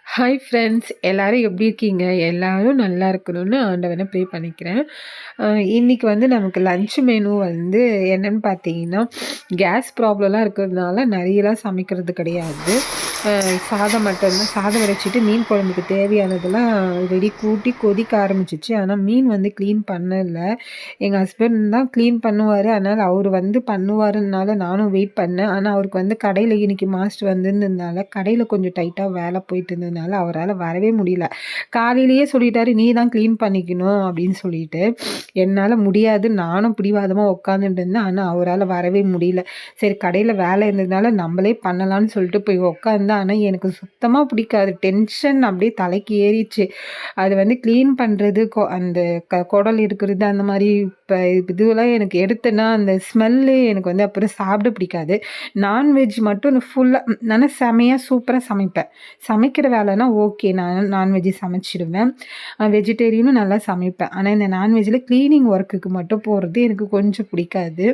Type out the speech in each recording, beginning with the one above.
Hi friends, எல்லாரும் எப்படி இருக்கீங்க? எல்லாரும் நல்லா இருக்கணும்னு ஆண்டவனை ப்ரே பண்ணிக்கிறேன். இன்னைக்கு வந்து நமக்கு லஞ்ச் மெனு வந்து என்னன்னு பார்த்தீங்கன்னா, கேஸ் ப்ராப்ளம்லாம் இருக்கிறதுனால நிறையலாம் சமைக்கிறது கிடையாது. சாதம் மட்டும்தான். சாதம் வடிச்சிட்டு மீன் குழம்புக்கு தேவையானதெல்லாம் ரெடி கூட்டி கொதிக்க ஆரம்பிச்சிச்சு. ஆனால் மீன் வந்து க்ளீன் பண்ணல. எங்கள் ஹஸ்பண்ட் தான் க்ளீன் பண்ணுவார். அதனால் அவர் வந்து பண்ணுவாருன்னால நானும் வெயிட் பண்ணேன். ஆனால் அவருக்கு வந்து கடையில் இன்னைக்கு மாஸ்டர் வந்திருந்ததுனால கடையில் கொஞ்சம் டைட்டாக வேலை போயிட்டு இருந்ததுனால அவரால் வரவே முடியல. காலையிலேயே சொல்லிட்டாரு, நீ தான் க்ளீன் பண்ணிக்கணும் அப்படின்னு சொல்லிட்டு. என்னால் முடியாது, நானும் பிடிவாதமாக உட்காந்துட்டு இருந்தேன். ஆனால் அவரால் வரவே முடியல. சரி, கடையில் வேலை இருந்ததுனால நம்மளே பண்ணலான்னு சொல்லிட்டு போய் உட்காந்தேன். ஆனால் எனக்கு சுத்தமாக பிடிக்காது. டென்ஷன் அப்படியே தலைக்கு ஏறிச்சு. அது வந்து க்ளீன் பண்ணுறது அந்த குடல் இருக்கிறது அந்த மாதிரி இப்போ இதுவெல்லாம் எனக்கு எடுத்தேன்னா அந்த ஸ்மெல்லு எனக்கு வந்து அப்புறம் சாப்பிட பிடிக்காது. நான்வெஜ் மட்டும் ஃபுல்லாக நான் செமையாக சூப்பராக சமைப்பேன். சமைக்கிற வேலைனா ஓகே, நான் நான்வெஜ் சமைச்சிடுவேன். வெஜிடேரியனும் நல்லா சமைப்பேன். ஆனால் இந்த நான்வெஜ்ஜில் க்ளீனிங் ஒர்க்குக்கு மட்டும் போகிறது எனக்கு கொஞ்சம் பிடிக்காது.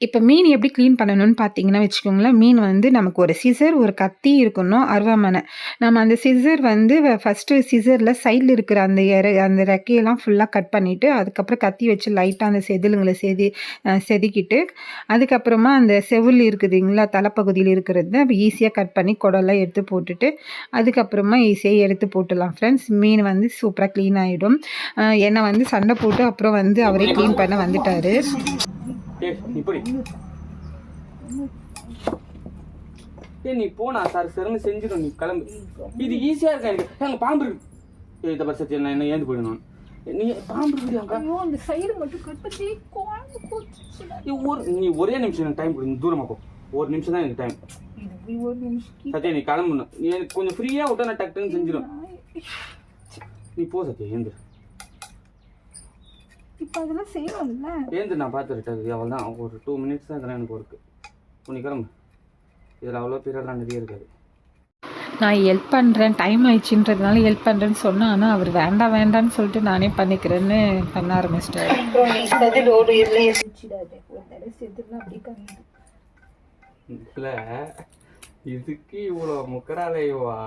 இப்போ மீன் எப்படி க்ளீன் பண்ணணும்னு பார்த்தீங்கன்னா வச்சுக்கோங்களேன், மீன் வந்து நமக்கு ஒரு சிசர், ஒரு கத்தி இருக்கணும், அருவாமனை. நம்ம அந்த சிசர் வந்து ஃபஸ்ட்டு சிசரில் சைடில் இருக்கிற அந்த ரெக்கையெல்லாம் ஃபுல்லாக கட் பண்ணிவிட்டு, அதுக்கப்புறம் கத்தி வச்சு லைட்டாக அந்த செதிலுங்களை செதுக்கிட்டு, அதுக்கப்புறமா அந்த செவுள் இருக்குதுங்களா, தலைப்பகுதியில் இருக்கிறது அப்போ ஈஸியாக கட் பண்ணி குடல்லாம் எடுத்து போட்டுட்டு, அதுக்கப்புறமா ஈஸியாக எடுத்து போட்டுடலாம் ஃப்ரெண்ட்ஸ். மீன் வந்து சூப்பராக க்ளீன் ஆகிடும். என்னை வந்து சண்டை போட்டு அப்புறம் வந்து அவரே க்ளீன் பண்ண வந்துட்டார். நீ போனா சார் சிறந்து செஞ்சிடும். நீ கிளம்பு. இது ஈஸியா இருக்கா? எனக்கு பாம்பு இருக்கு. இந்த பட்சத்தில் நான் என்ன ஏந்து போயிடணும். நீ பாம்பு இருக்கு. அந்த சைடு மட்டும் கட்டி நீ ஒரே நிமிஷம் எனக்கு டைம் கொடு. தூரமா போ. ஒரு நிமிஷம் தான் எனக்கு டைம். சத்யா, நீ கிளம்பணும். நீ எனக்கு கொஞ்சம் ஃப்ரீயா விட்டா நான் டக்குன்னு செஞ்சிடும். நீ போ சத்யா, ஏந்து. இப்போ அதெல்லாம் செய்யணும்ல. ஏந்து, நான் பார்த்துட்டேன். அவள் தான் ஒரு 2 minutes தான் இதெல்லாம் எனக்கு ஒர்க்கு. நீ கிளம்பு. இதில் அவ்வளோ பீரியட்லாம் நிறைய இருக்காது. நான் ஹெல்ப் பண்ணுறேன், டைம் ஆயிடுச்சுன்றதுனால ஹெல்ப் பண்ணுறேன்னு சொன்னேன். ஆனால் அவர் வேண்டாம் வேண்டான்னு சொல்லிட்டு நானே பண்ணிக்கிறேன்னு பண்ண ஆரம்பிச்சிட்டாரு. இல்லை, இதுக்கு இவ்வளோ முக்கடாலையவா?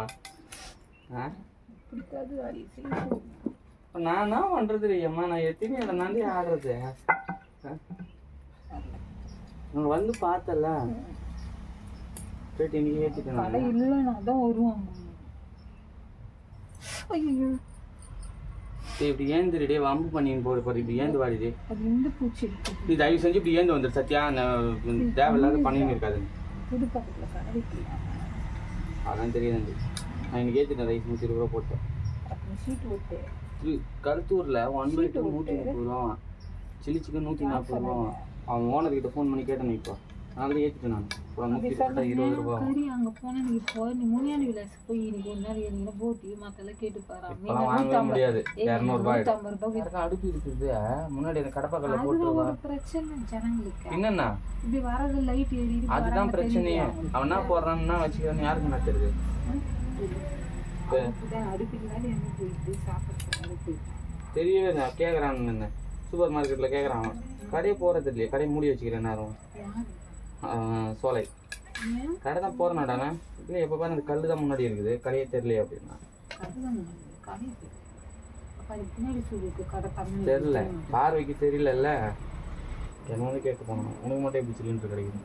நான் என்ன பண்ணுறது இல்லையம்மா? நான் எத்தனை இடம் தாண்டி ஆடுறது. நான் வந்து பார்த்தல போயிட்டு இன்னைக்கு ஏற்றிட்டேன். இல்லைன்னா தான் வருவாங்க. ஐயோ, இப்படி ஏந்துருடே, வம்பு பண்ணின்னு போடு போடு. இப்படி ஏந்து வாடிது. அது இந்த பூச்சி நீ தயவு செஞ்சு இப்படி ஏந்து வந்துடு சத்யா. தேவையில்லாத பண்ணின்னு இருக்காது. புதுப்பாக்கத்தில் கடைக்கு அதான் தெரியாது. நான் இன்னைக்கு ஏற்றிட்டேன். ரைஸ் 120 ரூபா போட்டேன். சீட்டு ஓட்டு கருத்தூரில் 1/2 130 ரூபா. சில்லி சிக்கன் 140 ரூபா. அவன் ஓனர்கிட்ட ஃபோன் பண்ணி கேட்டேன். இப்போ அதனால ஏற்றிட்டேன். நான் ஒரு 120 ரூபா. அங்கே போனால் நீங்கள் இப்போ நீ முனியாண்டி விலாஸ் போய் இன்னைக்கு ஒரு நாள் ஏறிங்கன்னா போட்டி மற்றெல்லாம் கேட்டு பாரு. வாங்க முடியாது. 200 ரூபாய். 250 அடுப்பு இருக்குது முன்னாடி. அந்த கடப்பாக்கல்ல போட்டுருவான். பிரச்சனை ஜனங்களுக்கு என்னன்னா இப்படி வரது லைட் ஏறி அதுதான் பிரச்சனையே. அவன் என்ன போடுறான்னா வச்சுக்கிறேன்னு யாருக்கு என்ன தெரியுது? தெரியவே இல்லை. கேட்குறான். என்ன சூப்பர் மார்க்கெட்டில் கேட்குறான். அவன் கடையை போகிறது இல்லையே. கடையை மூடி வச்சுக்கிறேன். நேரம் சோலை கடை தான் போகிறேன்னாடாண்ணே. இல்லை, எப்போ பாரு அந்த கல் தான் முன்னாடி இருக்குது. கடையே தெரியலையே அப்படின்னா. தெரியல, பார்வைக்கு தெரியல. என்ன வந்து கேட்க போனோம். உனக்கு மட்டும் எப்படி சிலிண்டர் கிடைக்குது?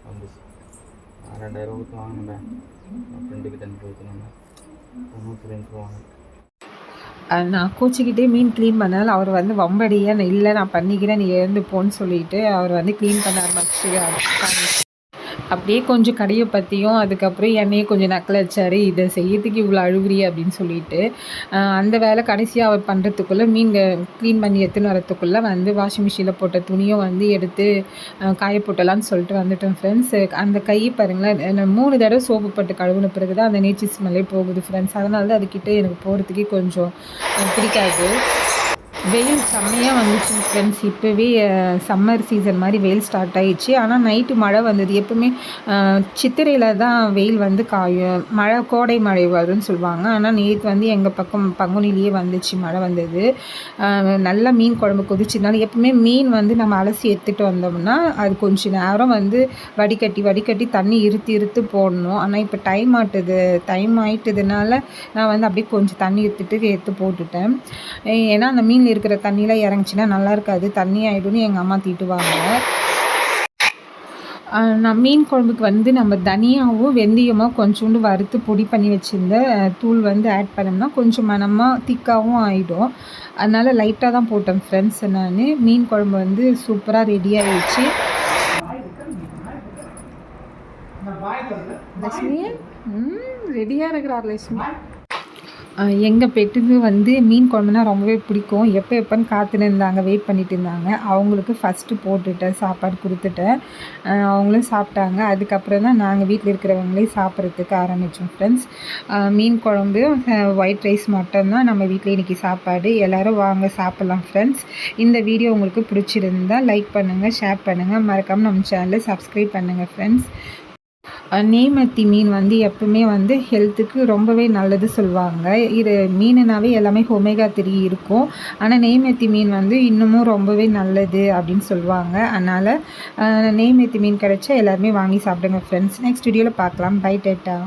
வந்துச்சு. 2000 ரூபாய்க்கு வாங்கினேன். ஃப்ரெண்டுக்கிட்ட போயிட்டு சிலிண்டர் வாங்கினேன். நான் கோச்சிக்கிட்டே மீன் க்ளீன் பண்ணாலும் அவர் வந்து வம்படியாக இல்லை நான் பண்ணிக்கிறேன் நீ எழுந்து போன்னு சொல்லிட்டு அவர் வந்து க்ளீன் பண்ண ஆரம்பிச்சு அப்படியே கொஞ்சம் கடையை பற்றியும் அதுக்கப்புறம் என்னையே கொஞ்சம் நக்கல் வச்சார். இதை செய்யறதுக்கு இவ்வளோ அழுகுறி அப்படின்னு சொல்லிட்டு அந்த வேலை கடைசியாக அவர் பண்ணுறதுக்குள்ளே மீன் க்ளீன் பண்ணி எடுத்துன்னு வரத்துக்குள்ளே வந்து வாஷிங் மிஷினில் போட்ட துணியும் வந்து எடுத்து காய போட்டலான்னு சொல்லிட்டு வந்துட்டேன் ஃப்ரெண்ட்ஸ். அந்த கை பாருங்களேன், 3 தடவை சோப்பு போட்டு கழுவுன பிறகு தான் அந்த நீச்சி ஸ்மெல்லே போகுது ஃப்ரெண்ட்ஸ். அதனால தான் அதுக்கிட்ட எனக்கு போகிறதுக்கே கொஞ்சம் பிடிக்காது. வெயில் செம்மையாக வந்துச்சுங்க ஃப்ரெண்ட்ஸ். இப்போவே சம்மர் சீசன் மாதிரி வெயில் ஸ்டார்ட் ஆகிடுச்சு. ஆனால் நைட்டு மழை வந்தது. எப்பவுமே சித்திரையில் தான் வெயில் வந்து காயும், கோடை மழை வரும்னு சொல்லுவாங்க. ஆனால் நேற்று வந்து எங்கள் பக்கம் பங்குனிலேயே வந்துச்சு, மழை வந்தது. நல்லா மீன் குழம்பு கொதிச்சிருந்தாலும் எப்பவுமே மீன் வந்து நம்ம அலசி எடுத்துகிட்டு வந்தோம்னா அது கொஞ்சம் நேரம் வந்து வடிகட்டி தண்ணி இருத்து போடணும். ஆனால் இப்போ டைம் ஆயிட்டதுனால நான் வந்து அப்படியே கொஞ்சம் தண்ணி எடுத்து போட்டுட்டேன். ஏன்னா அந்த மீனில் இருக்கிற தண்ணியெலாம் இறங்குச்சின்னா நல்லா இருக்காது, தண்ணி ஆகிடும்னு எங்கள் அம்மா திட்டுவாங்க. நான் மீன் குழம்புக்கு வந்து நம்ம தனியாகவும் வெந்தயமாக கொஞ்சோண்டு வறுத்து பொடி பண்ணி வச்சுருந்த தூள் வந்து ஆட் பண்ணோம்னா கொஞ்சம் மணமாக திக்காகவும் ஆகிடும். அதனால் லைட்டாக தான் போட்டேன் ஃப்ரெண்ட்ஸ். நான் மீன் குழம்பு வந்து சூப்பராக ரெடி ஆகிடுச்சு. லட்சுமி ரெடியாக இருக்கிறார் லட்சுமி. எங்கள் பெட்டுக்கு வந்து மீன் குழம்புனா ரொம்பவே பிடிக்கும். எப்போன்னு காத்துன்னு இருந்தாங்க, வெயிட் பண்ணிட்டு இருந்தாங்க. அவங்களுக்கு ஃபஸ்ட்டு போட்டுட்டேன், சாப்பாடு கொடுத்துட்டேன். அவங்களும் சாப்பிட்டாங்க. அதுக்கப்புறம் தான் நாங்கள் வீட்டில் இருக்கிறவங்களே சாப்பிட்றதுக்கு ஆரம்பித்தோம் ஃப்ரெண்ட்ஸ். மீன் குழம்பு, ஒயிட் ரைஸ் மட்டும்தான் நம்ம வீட்டில் இன்றைக்கி சாப்பாடு. எல்லோரும் வாங்க சாப்பிட்லாம் ஃப்ரெண்ட்ஸ். இந்த வீடியோ உங்களுக்கு பிடிச்சிருந்தால் லைக் பண்ணுங்கள், ஷேர் பண்ணுங்கள், மறக்காமல் நம்ம சேனலை சப்ஸ்கிரைப் பண்ணுங்கள் ஃப்ரெண்ட்ஸ். நெய்மத்தி மீன் வந்து எப்பவுமே வந்து ஹெல்த்துக்கு ரொம்பவே நல்லது சொல்லுவாங்க. இது மீனுனாவே எல்லாமே ஒமேகா 3 இருக்கும். ஆனால் நெய்மத்தி மீன் வந்து இன்னமும் ரொம்பவே நல்லது அப்படின்னு சொல்லுவாங்க. அதனால் நெய்மத்தி மீன் கிடைச்சா எல்லாருமே வாங்கி சாப்பிடுங்க ஃப்ரெண்ட்ஸ். நெக்ஸ்ட் வீடியோவில் பார்க்கலாம். Bye data.